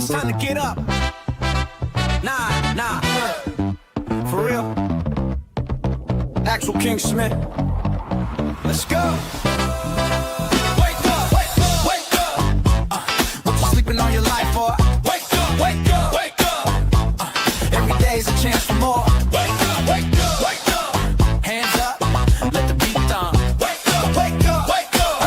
time to get up. Nah, for real. Actual King Smith. Let's go. Wake up, wake up, wake up. What you sleeping on your life for? Wake up, wake up, wake up. Every day's a chance for more. Wake up, wake up, wake up. Hands up, let the beat thump. Wake up, wake up, wake up.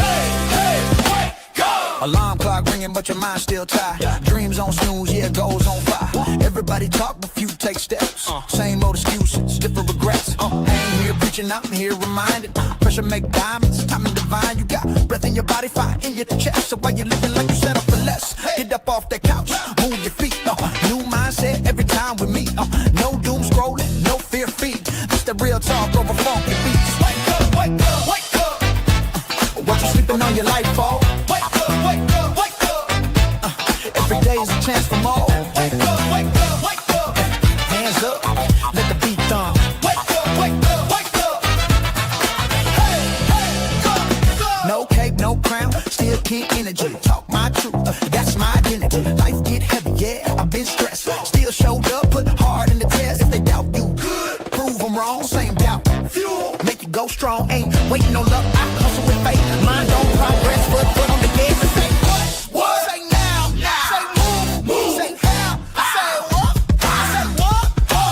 Hey, wake up. Alarm clock ringing, but your mind still tired. Dreams on snooze, yeah, goals on fire. Everybody talk, but few take steps. Same old excuses, different regrets. I ain't here preaching, I'm here reminded. Pressure make diamonds, time to divine. You got breath in your body, fire in your chest. So why you living like you set up for less? Get up off that couch, move your feet. New mindset every time we meet. No doom scrolling, no fear feet. This the real talk over funky beats. Wake up, wake up, wake up. What you sleeping on your life for? Wake up, wake up, wake up. Every day is a chance for more. Wake up, wake up, wake up. Hands up, let the beat thump. Wake up, wake up, wake up. Hey, go. No cape, no crown, still king energy. Talk my truth, that's my identity. Life get heavy, yeah, I've been stressed. Still showed up, put hard in the test. If they doubt you, good, prove them wrong. Same doubt, fuel, make you go strong. Ain't waiting no luck, I hustle with faith. Mind don't progress, foot on the gas and say what? Say now, say move, say how, say what? Say what?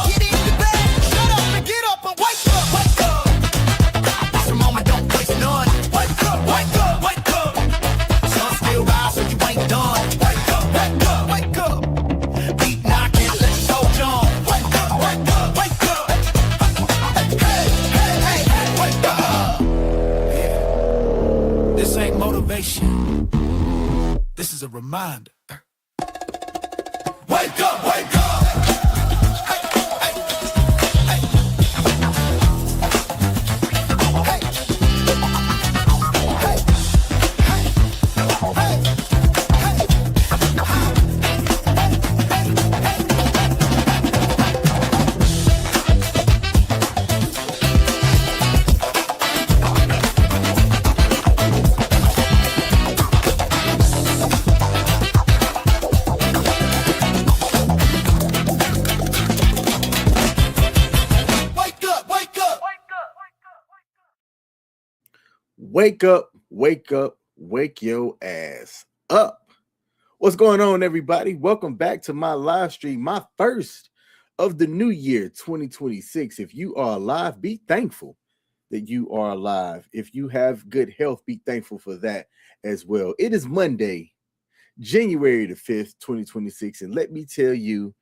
Get in the bed, shut up and get up and wake up, wake up. It's a moment, don't waste none. Wake up, wake up, wake up. Sun still rise, so you ain't done. Wake up, wake up, wake up. Beat knocking, let your soul jump. Wake up, wake up, wake up. Hey, wake up. Yeah. This ain't motivation. This is a reminder. Wake up, wake up. Wake up, wake up, wake your ass up. What's going on, everybody? Welcome back to my live stream, my first of the new year, 2026. If you are alive, be thankful that you are alive. If you have good health, be thankful for that as well. It is Monday, January the 5th, 2026. And let me tell you,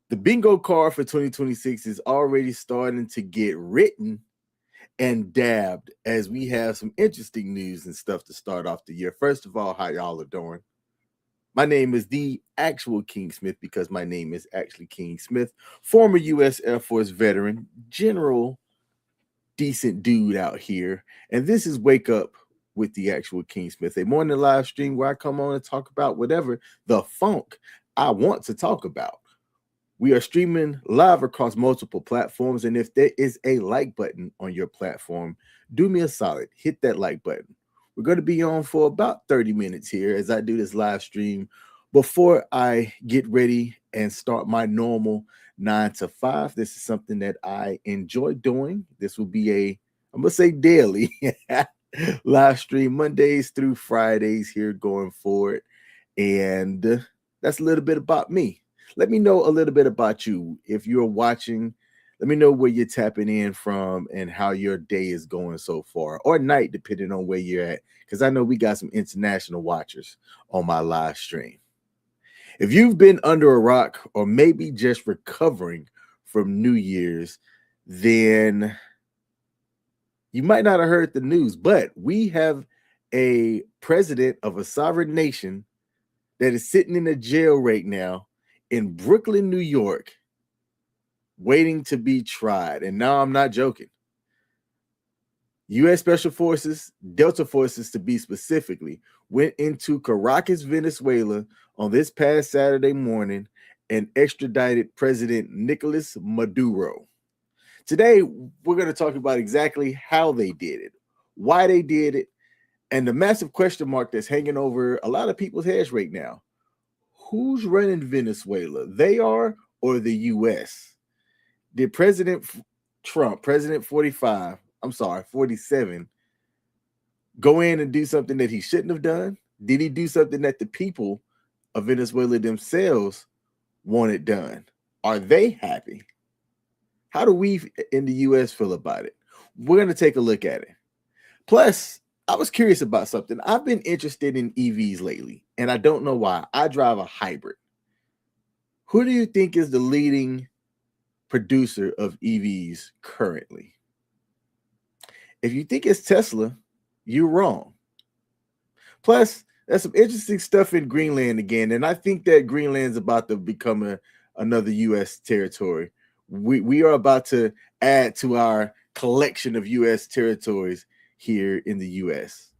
the bingo card for 2026 is already starting to get written and dabbed as we have some interesting news and stuff to start off the year. First of all, how y'all are doing? My name is the actual King Smith because my name is actually King Smith, former U.S. Air Force veteran, general, decent dude out here. And this is Wake Up with the actual King Smith, a morning live stream where I come on and talk about whatever the funk I want to talk about. We are streaming live across multiple platforms, and if there is a like button on your platform, do me a solid, hit that like button. We're going to be on for about 30 minutes here as I do this live stream before I get ready and start my normal 9 to 5. This is something that I enjoy doing. This will be I'm going to say daily live stream, Mondays through Fridays here going forward. And that's a little bit about me. Let me know a little bit about you. If you're watching, let me know where you're tapping in from and how your day is going so far, or night, depending on where you're at, because I know we got some international watchers on my live stream. If you've been under a rock or maybe just recovering from New Year's, then you might not have heard the news, but we have a president of a sovereign nation that is sitting in a jail right now in Brooklyn, New York, waiting to be tried. And now I'm not joking. U.S. Special Forces, Delta Forces to be specifically, went into Caracas, Venezuela on this past Saturday morning and extradited President Nicolas Maduro. Today, we're going to talk about exactly how they did it, why they did it, and the massive question mark that's hanging over a lot of people's heads right now. who's running Venezuela? They are, or the U.S.? Did President Trump, President 47, go in and do something that he shouldn't have done? Did he do something that the people of Venezuela themselves wanted done? Are they happy? How do we in the U.S. feel about it? We're going to take a look at it. Plus, I was curious about something. I've been interested in EVs lately, and I don't know why. I drive a hybrid. Who do you think is the leading producer of EVs currently? If you think it's Tesla, you're wrong. Plus, there's some interesting stuff in Greenland again, and I think that Greenland's about to become another U.S. territory. We are about to add to our collection of U.S. territories here in the U.S.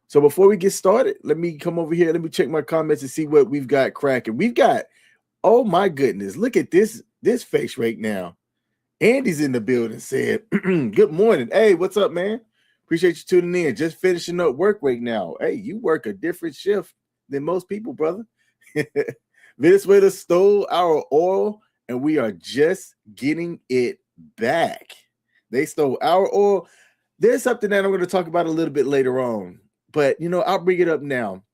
So before we get started, let me come over here. Let me check my comments and see what we've got cracking. We've got, oh my goodness, look at this face right now. Andy's in the building, said, good morning. Hey, what's up, man? Appreciate you tuning in. Just finishing up work right now. Hey, you work a different shift than most people, brother. Venezuela stole our oil, and we are just getting it back. They stole our oil. There's something that I'm going to talk about a little bit later on, but, I'll bring it up now.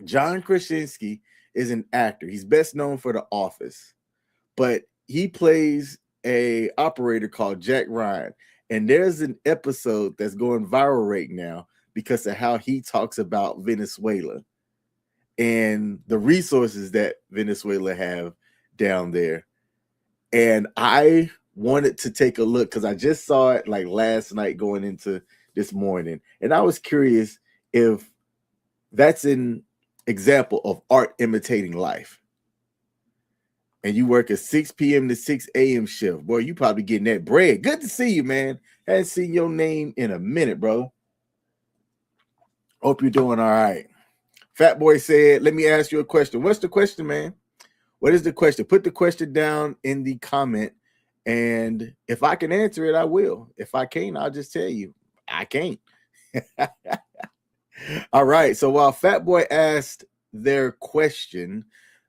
John Krasinski is an actor. He's best known for The Office, but he plays a operator called Jack Ryan. And there's an episode that's going viral right now because of how he talks about Venezuela and the resources that Venezuela have down there. And I wanted to take a look because I just saw it like last night going into this morning. And I was curious if that's an example of art imitating life. And you work a 6 p.m. to 6 a.m. shift. Boy, you probably getting that bread. Good to see you, man. Hadn't seen your name in a minute, bro. Hope you're doing all right. Fat Boy said, let me ask you a question. What's the question, man? What is the question? Put the question down in the comment. And if I can answer it, I will. If I can't, I'll just tell you. I can't. All right. So while Fat Boy asked their question,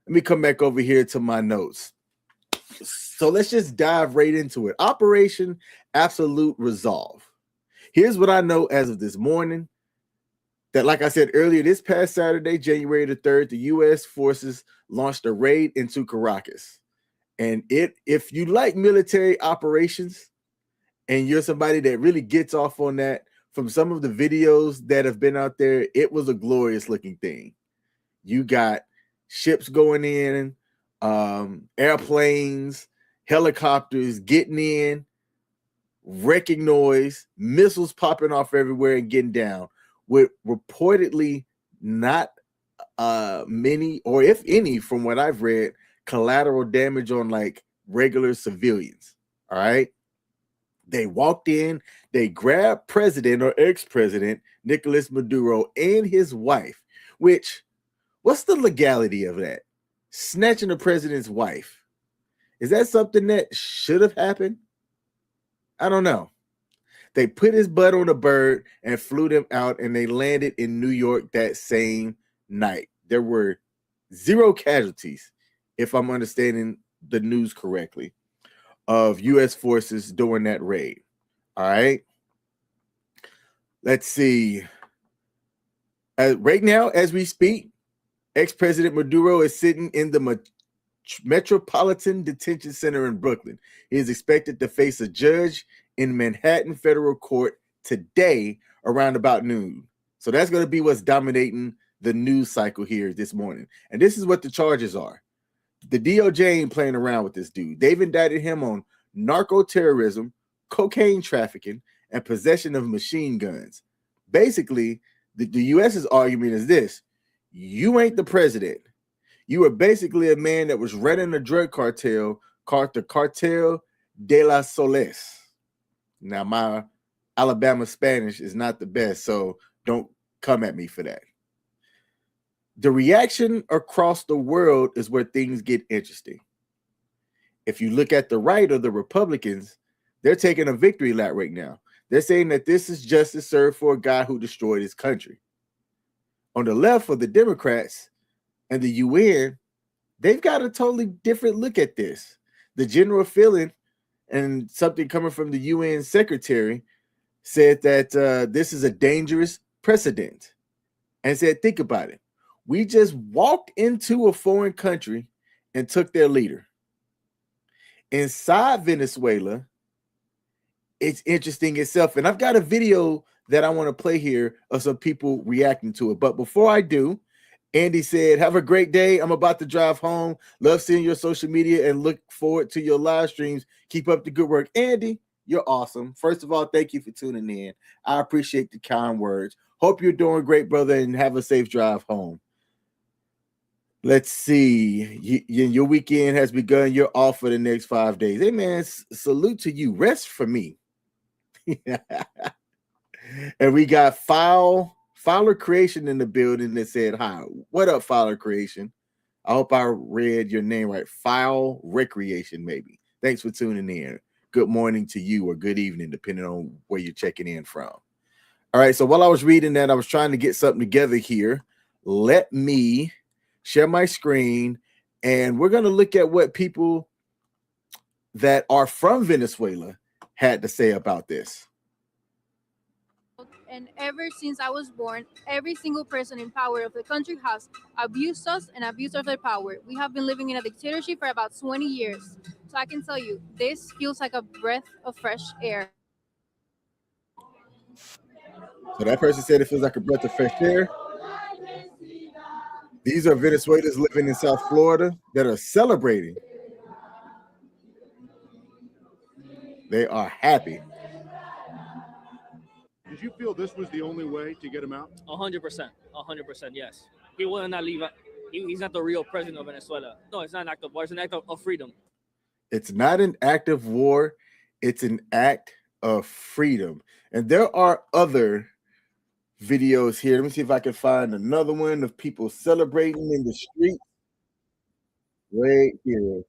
let me come back over here to my notes. So let's just dive right into it. Operation Absolute Resolve. Here's what I know as of this morning. That, like I said earlier, this past Saturday, January the 3rd, the U.S. forces launched a raid into Caracas. And if you like military operations and you're somebody that really gets off on that, from some of the videos that have been out there, it was a glorious looking thing. You got ships going in, airplanes, helicopters getting in, wrecking noise, missiles popping off everywhere and getting down, with reportedly not many, or if any, from what I've read, collateral damage on like regular civilians. All right. They walked in, they grabbed President or ex-president Nicolas Maduro and his wife, which, what's the legality of that? Snatching the president's wife. Is that something that should have happened? I don't know. They put his butt on a bird and flew them out, and they landed in New York that same night. There were 0 casualties, if I'm understanding the news correctly, of U.S. forces during that raid. All right. Let's see. Right now, as we speak, ex-president Maduro is sitting in the Metropolitan Detention Center in Brooklyn. He is expected to face a judge in Manhattan Federal Court today around about noon. So that's going to be what's dominating the news cycle here this morning. And this is what the charges are. The DOJ ain't playing around with this dude. They've indicted him on narco-terrorism, cocaine trafficking, and possession of machine guns. Basically, the U.S.'s argument is this: you ain't the president. You are basically a man that was running a drug cartel called the Cartel de las Soles. Now, my Alabama Spanish is not the best, so don't come at me for that. The reaction across the world is where things get interesting. If you look at the right, or the Republicans, they're taking a victory lap right now. They're saying that this is justice served for a guy who destroyed his country. On the left, for the Democrats and the UN, they've got a totally different look at this. The general feeling, and something coming from the UN secretary, said that this is a dangerous precedent, and said, think about it. We just walked into a foreign country and took their leader. Inside Venezuela, it's interesting itself. And I've got a video that I want to play here of some people reacting to it. But before I do, Andy said, have a great day. I'm about to drive home. Love seeing your social media and look forward to your live streams. Keep up the good work. Andy, you're awesome. First of all, thank you for tuning in. I appreciate the kind words. Hope you're doing great, brother, and have a safe drive home. Let's see. Your weekend has begun. You're off for the next 5 days. Hey, man, salute to you. Rest for me. And we got Fowler Creation in the building that said, hi. What up, Fowler Creation? I hope I read your name right. Foul Recreation, maybe. Thanks for tuning in. Good morning to you, or good evening, depending on where you're checking in from. All right, so while I was reading that, I was trying to get something together here. Let me share my screen, and we're going to look at what people that are from Venezuela had to say about this. And ever since I was born, every single person in power of the country has abused us and abused of their power. We have been living in a dictatorship for about 20 years. So I can tell you, this feels like a breath of fresh air. So that person said it feels like a breath of fresh air. These are Venezuelans living in South Florida that are celebrating. They are happy. Did you feel this was the only way to get him out? 100%. 100%, yes. He will not leave. He's not the real president of Venezuela. No, it's not an act of war. It's an act of freedom. It's not an act of war. It's an act of freedom. And there are other videos here. Let me see if I can find another one of people celebrating in the street. Right here.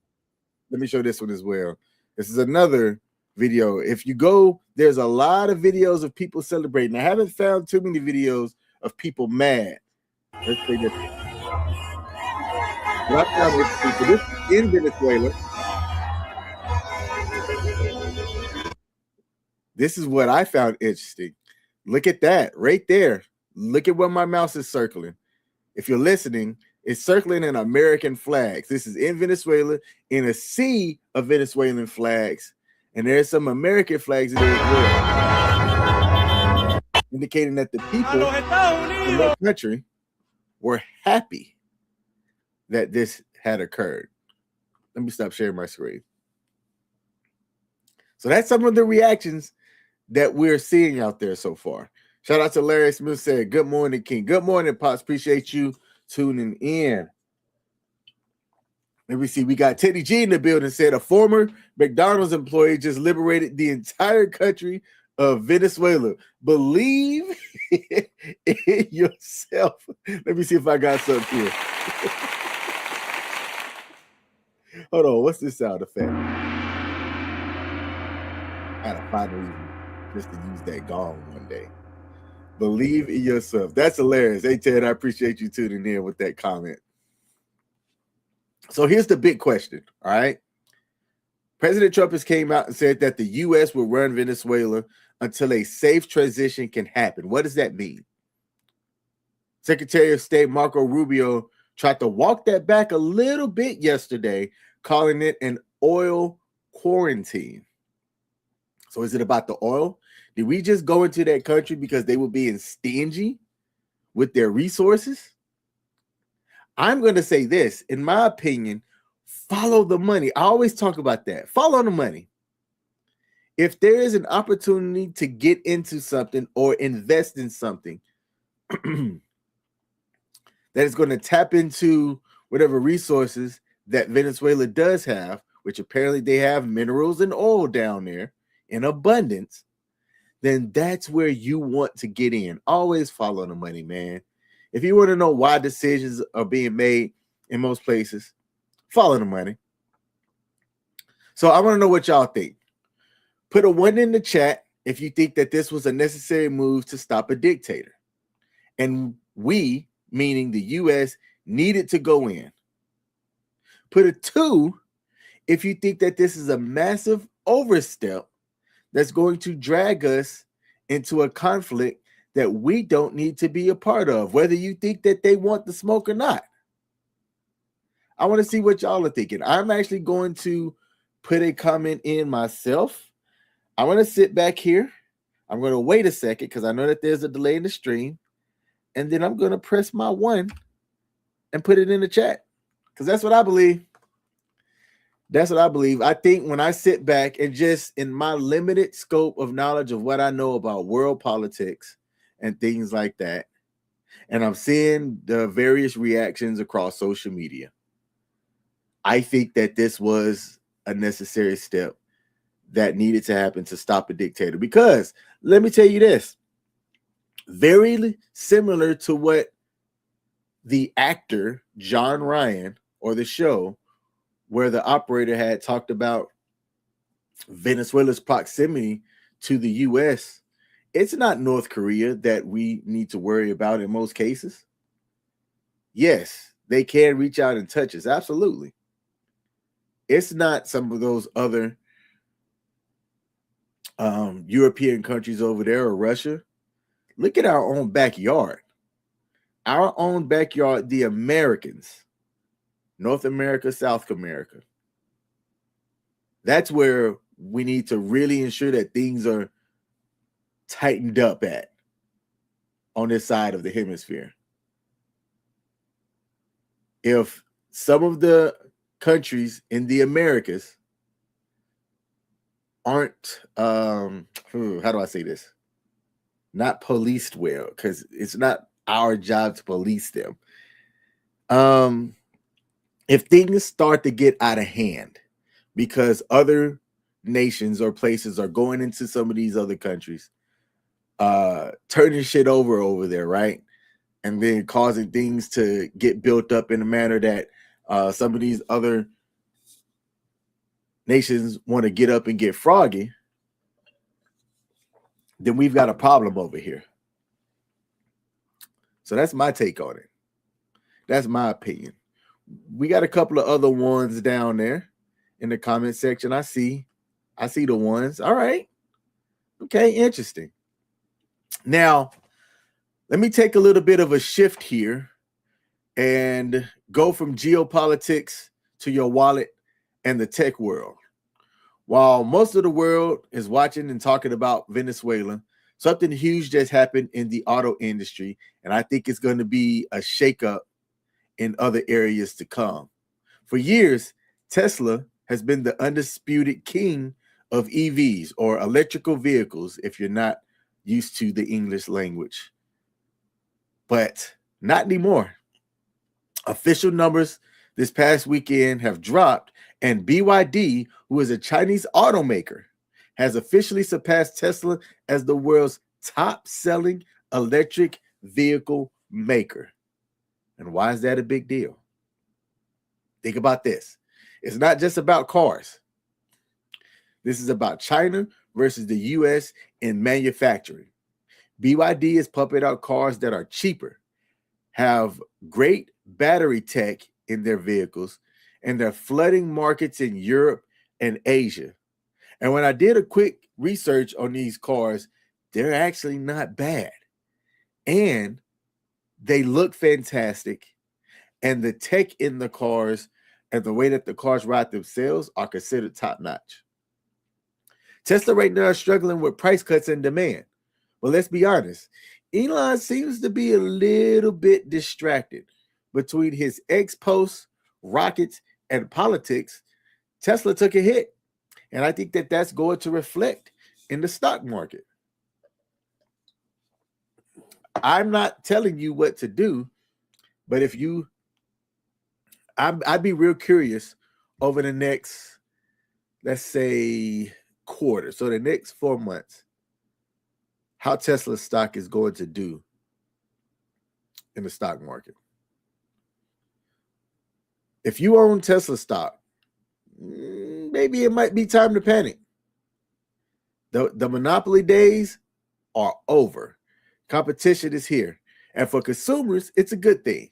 Let me show this one as well. This is another video. If you go, there's a lot of videos of people celebrating. I haven't found too many videos of people mad. Let's say this. What I found interesting, so this is in Venezuela. This is what I found interesting. Look at that right there. Look at where my mouse is circling. If you're listening, it's circling in American flags. This is in Venezuela, in a sea of Venezuelan flags. And there's some American flags in there as well, indicating that the people in that country were happy that this had occurred. Let me stop sharing my screen. So that's some of the reactions that we're seeing out there so far. Shout out to Larry Smith, said, good morning, King. Good morning, Pops. Appreciate you tuning in. Let me see. We got Teddy G in the building, said a former McDonald's employee just liberated the entire country of Venezuela. Believe in yourself. Let me see if I got something here. Hold on. What's this sound effect? I gotta find a reason just to use that gong one day. Believe in yourself. That's hilarious. Hey, Ted, I appreciate you tuning in with that comment. So here's the big question, all right? President Trump has came out and said that the U.S. will run Venezuela until a safe transition can happen. What does that mean? Secretary of State Marco Rubio tried to walk that back a little bit yesterday, calling it an oil quarantine. So is it about the oil? Did we just go into that country because they were being stingy with their resources? I'm going to say this, in my opinion, follow the money. I always talk about that. Follow the money. If there is an opportunity to get into something or invest in something that is going to tap into whatever resources that Venezuela does have, which apparently they have minerals and oil down there in abundance, then that's where you want to get in. Always follow the money, man. If you want to know why decisions are being made in most places, follow the money. So I want to know what y'all think. Put a 1 in the chat if you think that this was a necessary move to stop a dictator. And we, meaning the U.S., needed to go in. Put a 2 if you think that this is a massive overstep that's going to drag us into a conflict that we don't need to be a part of, whether you think that they want the smoke or not. I want to see what y'all are thinking. I'm actually going to put a comment in myself. I want to sit back here. I'm going to wait a second because I know that there's a delay in the stream. And then I'm going to press my 1 and put it in the chat because that's what I believe. That's what I believe. I think when I sit back and just in my limited scope of knowledge of what I know about world politics and things like that, and I'm seeing the various reactions across social media, I think that this was a necessary step that needed to happen to stop a dictator. Because let me tell you this, very similar to what the actor John Ryan or the show where the operator had talked about Venezuela's proximity to the U.S., it's not North Korea that we need to worry about in most cases. Yes, they can reach out and touch us. Absolutely. It's not some of those other European countries over there or Russia. Look at our own backyard. Our own backyard, the Americans, North America, South America. That's where we need to really ensure that things are tightened up at on this side of the hemisphere. If some of the countries in the Americas aren't, how do I say this? Not policed well, because it's not our job to police them. If things start to get out of hand because other nations or places are going into some of these other countries, turning shit over there, right? And then causing things to get built up in a manner that some of these other nations want to get up and get froggy, then we've got a problem over here. So that's my take on it. That's my opinion. We got a couple of other ones down there in the comment section. I see the ones. All right. Okay, interesting. Now, let me take a little bit of a shift here and go from geopolitics to your wallet and the tech world. While most of the world is watching and talking about Venezuela, something huge just happened in the auto industry, and I think it's going to be a shakeup in other areas to come. For years, Tesla has been the undisputed king of EVs, or electrical vehicles, if you're not used to the English language. But not anymore. Official numbers this past weekend have dropped, and BYD, who is a Chinese automaker, has officially surpassed Tesla as the world's top-selling electric vehicle maker. And why is that a big deal? Think about this. It's not just about cars. This is about China versus the U.S. in manufacturing. BYD is pumping out cars that are cheaper, have great battery tech in their vehicles, and they're flooding markets in Europe and Asia. And when I did a quick research on these cars, they're actually not bad. And they look fantastic. And the tech in the cars and the way that the cars ride themselves are considered top-notch. Tesla right now is struggling with price cuts and demand. Well, let's be honest. Elon seems to be a little bit distracted between his ex-posts, rockets, and politics. Tesla took a hit. And I think that that's going to reflect in the stock market. I'm not telling you what to do, but if you, I'd be real curious over the next, let's say, quarter, so the next 4 months, how Tesla stock is going to do in the stock market. If you own Tesla stock, maybe it might be time to panic. The monopoly days are over. Competition is here. And for consumers, it's a good thing.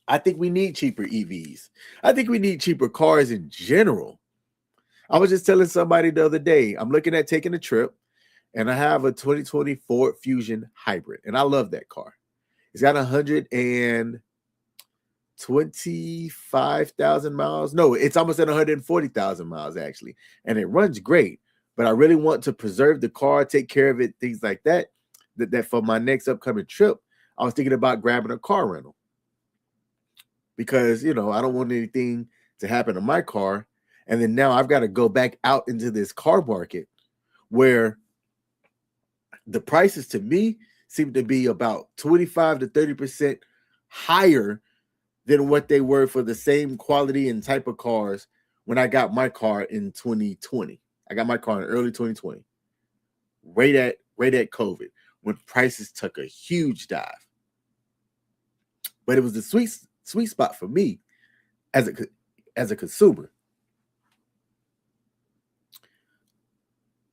I think we need cheaper EVs. I think we need cheaper cars in general. I was just telling somebody the other day, I'm looking at taking a trip, and I have a 2020 Ford Fusion Hybrid, and I love that car. It's got 125,000 miles. No, it's almost at 140,000 miles, actually, and it runs great. But I really want to preserve the car, take care of it, things like that, that for my next upcoming trip, I was thinking about grabbing a car rental. Because, I don't want anything to happen to my car. And then now I've got to go back out into this car market where the prices to me seem to be about 25 to 30% higher than what they were for the same quality and type of cars when I got my car in 2020. I got my car in early 2020, right at COVID, when prices took a huge dive. But it was the sweet spot for me as a consumer.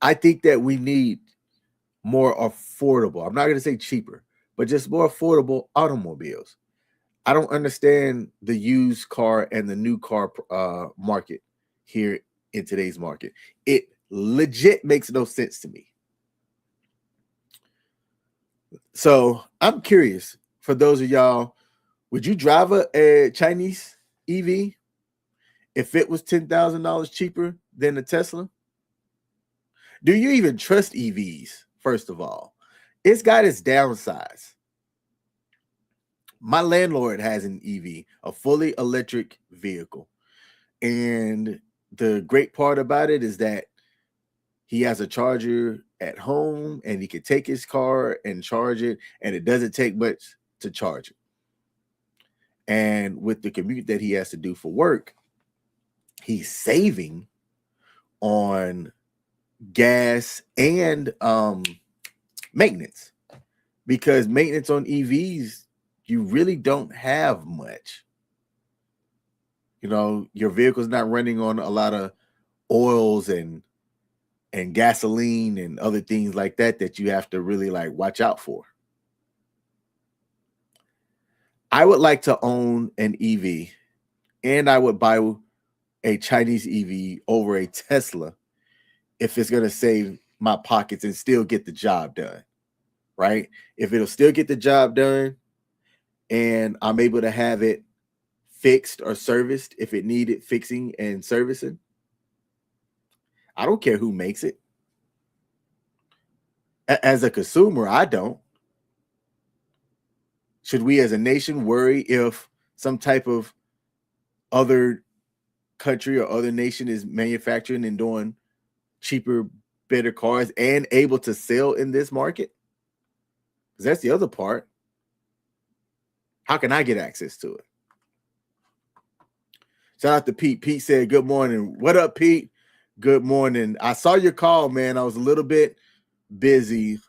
I think that we need more affordable, I'm not going to say cheaper, but just more affordable automobiles. I don't understand the used car and the new car market here in today's market. It legit makes no sense to me. So I'm curious, for those of y'all, would you drive a Chinese EV if it was $10,000 cheaper than a Tesla? Do you even trust EVs, first of all? It's got its downsides. My landlord has an EV, a fully electric vehicle. And the great part about it is that he has a charger at home and he can take his car and charge it, and it doesn't take much to charge it. And with the commute that he has to do for work, he's saving on gas and maintenance, because maintenance on EVs, you really don't have much. Your vehicle's not running on a lot of oils and gasoline and other things like that you have to really watch out for. I would like to own an EV, and I would buy a Chinese EV over a Tesla if it's going to save my pockets and still get the job done, right? If it'll still get the job done and I'm able to have it fixed or serviced if it needed fixing and servicing, I don't care who makes it. As a consumer, I don't. Should we as a nation worry if some type of other country or other nation is manufacturing and doing cheaper, better cars and able to sell in this market? Because that's the other part. How can I get access to it? Shout out to Pete. Pete said, good morning. What up, Pete? Good morning. I saw your call, man. I was a little bit busy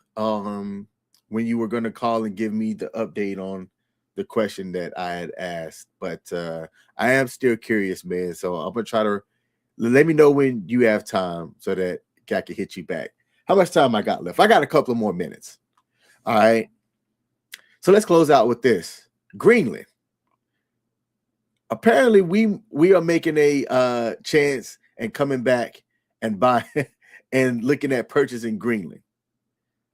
when you were going to call and give me the update on the question that I had asked. But I am still curious, man. So I'm going to try to let me know when you have time so that I can hit you back. How much time I got left? I got a couple of more minutes. All right. So let's close out with this. Greenland. Apparently, we are making a chance and coming back and buying and looking at purchasing Greenland.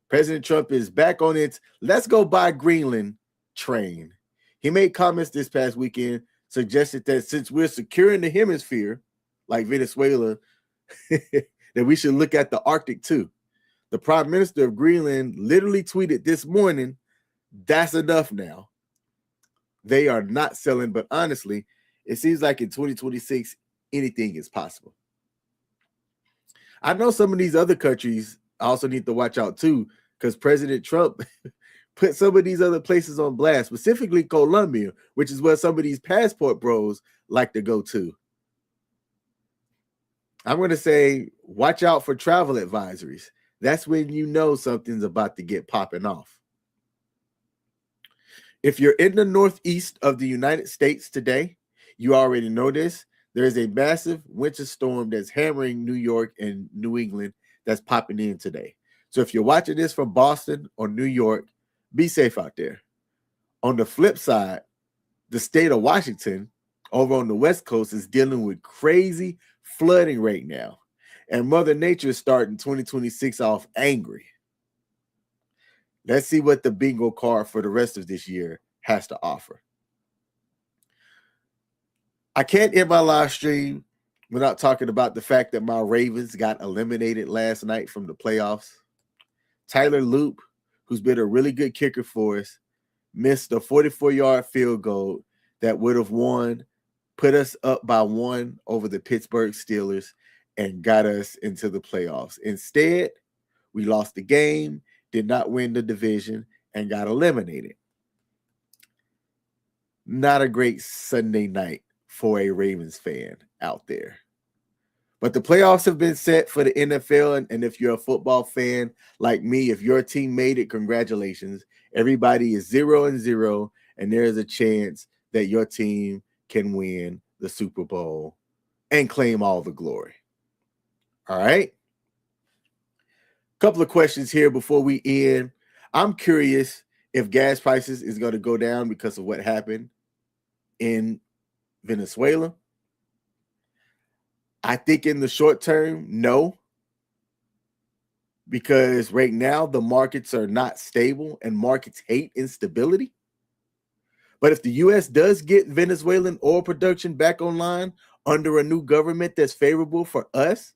President Trump is back on its let's go buy Greenland train. He made comments this past weekend, suggested that since we're securing the hemisphere, like Venezuela, that we should look at the Arctic too. The Prime Minister of Greenland literally tweeted this morning, that's enough now. They are not selling, but honestly, it seems like in 2026, anything is possible. I know some of these other countries also need to watch out too, because President Trump put some of these other places on blast, specifically Colombia, which is where some of these passport bros like to go to. I'm going to say, watch out for travel advisories. That's when you know something's about to get popping off. If you're in the northeast of the United States today, you already know this. There is a massive winter storm that's hammering New York and New England that's popping in today. So if you're watching this from Boston or New York, be safe out there. On the flip side, the state of Washington over on the West Coast is dealing with crazy flooding right now. And Mother Nature is starting 2026 off angry. Let's see what the bingo card for the rest of this year has to offer. I can't end my live stream without talking about the fact that my Ravens got eliminated last night from the playoffs. Tyler Loop, who's been a really good kicker for us, missed a 44-yard field goal that would have won, put us up by 1 over the Pittsburgh Steelers, and got us into the playoffs. Instead, we lost the game, did not win the division, and got eliminated. Not a great Sunday night for a Ravens fan out there. But the playoffs have been set for the NFL, and if you're a football fan like me, if your team made it, congratulations. Everybody is 0-0, and there is a chance that your team can win the Super Bowl and claim all the glory. All right? Couple of questions here before we end. I'm curious if gas prices is going to go down because of what happened in Venezuela. I think in the short term, no. Because right now the markets are not stable and markets hate instability. But if the U.S. does get Venezuelan oil production back online under a new government that's favorable for us,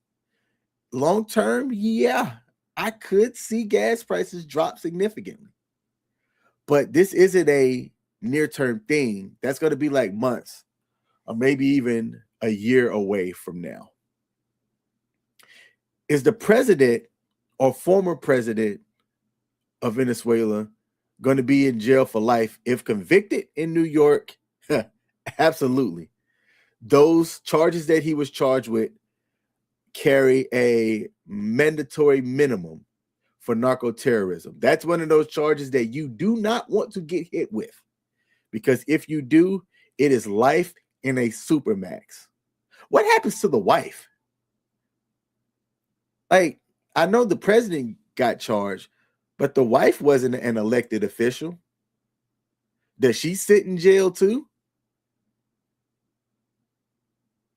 long term, yeah, I could see gas prices drop significantly. But this isn't a near-term thing. That's going to be like months or maybe even a year away from now. Is the president or former president of Venezuela going to be in jail for life if convicted in New York? Absolutely. Those charges that he was charged with carry a mandatory minimum for narco-terrorism. That's one of those charges that you do not want to get hit with, because if you do, it is life in a supermax. What happens to the wife? Like, I know the president got charged, but the wife wasn't an elected official. Does she sit in jail too?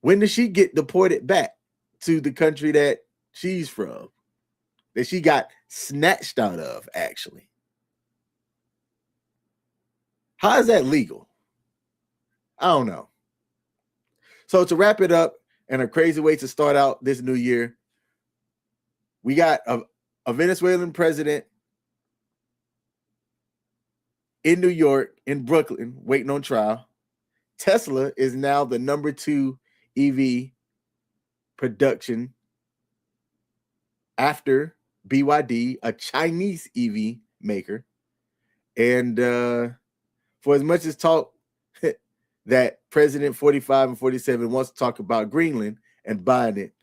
When does she get deported back to the country that she's from, that she got snatched out of, actually? How is that legal? I don't know. So to wrap it up, and a crazy way to start out this new year, we got a Venezuelan president in New York, in Brooklyn, waiting on trial. Tesla is now the number 2 EV production after BYD, a Chinese EV maker. And for as much as talk that President 45 and 47 wants to talk about Greenland and buying it,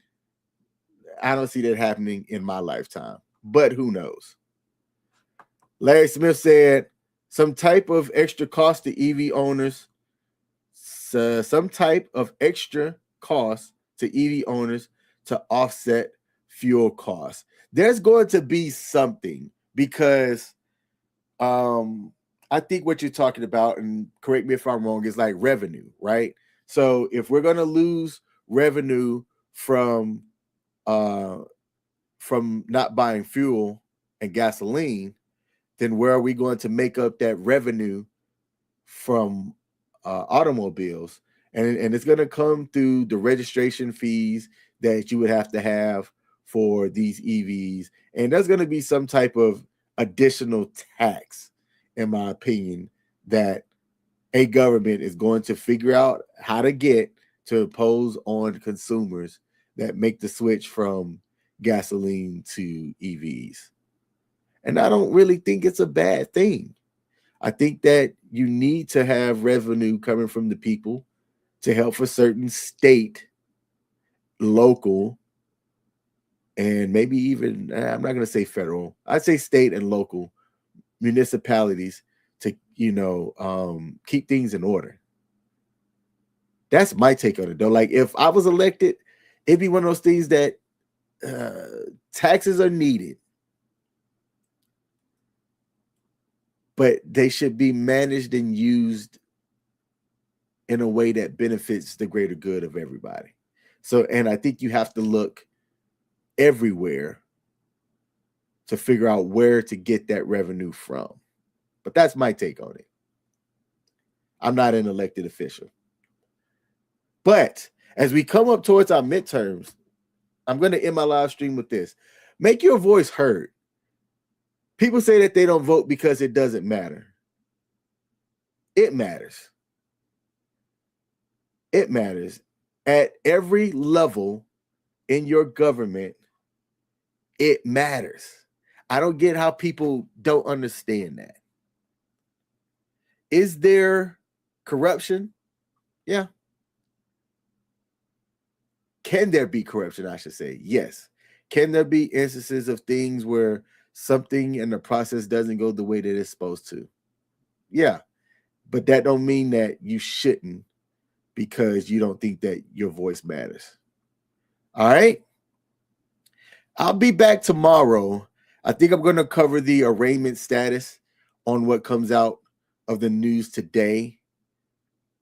I don't see that happening in my lifetime, but who knows? Larry Smith said some type of extra cost to EV owners, some type of extra cost to EV owners to offset fuel costs. There's going to be something, because I think what you're talking about, and correct me if I'm wrong, is like revenue, right? So if we're going to lose revenue from not buying fuel and gasoline, then where are we going to make up that revenue from automobiles? And it's going to come through the registration fees that you would have to have for these EVs. And there's going to be some type of additional tax, in my opinion, that a government is going to figure out how to get to impose on consumers that make the switch from gasoline to EVs. And I don't really think it's a bad thing. I think that you need to have revenue coming from the people to help for certain state, local, and maybe even, I'm not going to say federal, I'd say state and local municipalities to, keep things in order. That's my take on it, though. Like, if I was elected, it'd be one of those things that taxes are needed, but they should be managed and used in a way that benefits the greater good of everybody. So, and I think you have to look everywhere to figure out where to get that revenue from. But that's my take on it. I'm not an elected official. But as we come up towards our midterms, I'm going to end my live stream with this. Make your voice heard. People say that they don't vote because it doesn't matter. It matters. It matters. At every level in your government, it matters. I don't get how people don't understand that. Is there corruption? Yeah. Can there be corruption, I should say? Yes. Can there be instances of things where something in the process doesn't go the way that it's supposed to? Yeah. But that don't mean that you shouldn't because you don't think that your voice matters. All right? I'll be back tomorrow. I think I'm going to cover the arraignment status on what comes out of the news today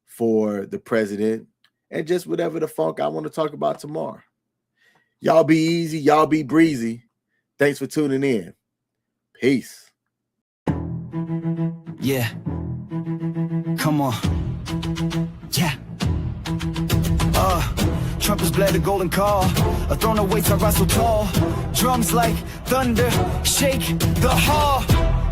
for the president and just whatever the funk I want to talk about tomorrow. Y'all be easy. Y'all be breezy. Thanks for tuning in. Peace. Yeah. Come on. Yeah. Trump has bled a golden call. A throne awaits, I rise so tall. Drums like thunder, shake the hall.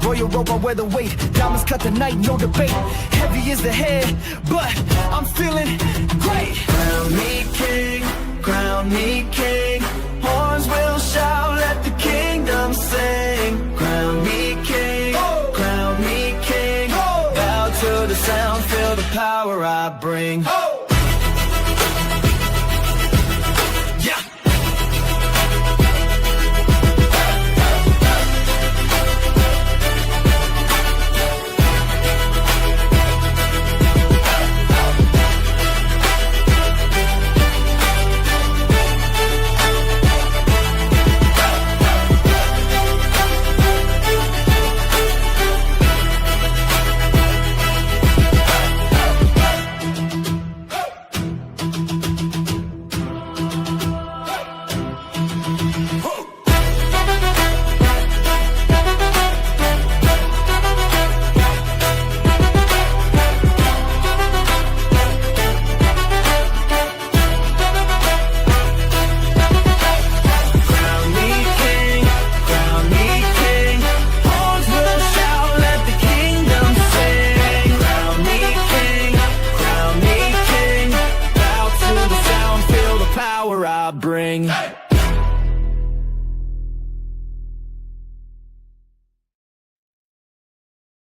Royal robe, I wear the weight. Diamonds cut the night, no debate. Heavy is the head, but I'm feeling great. Crown me king, crown me king. Horns will shout, let the kingdom sing. Crown me king, crown me king. Bow to the sound, feel the power I bring. I bring.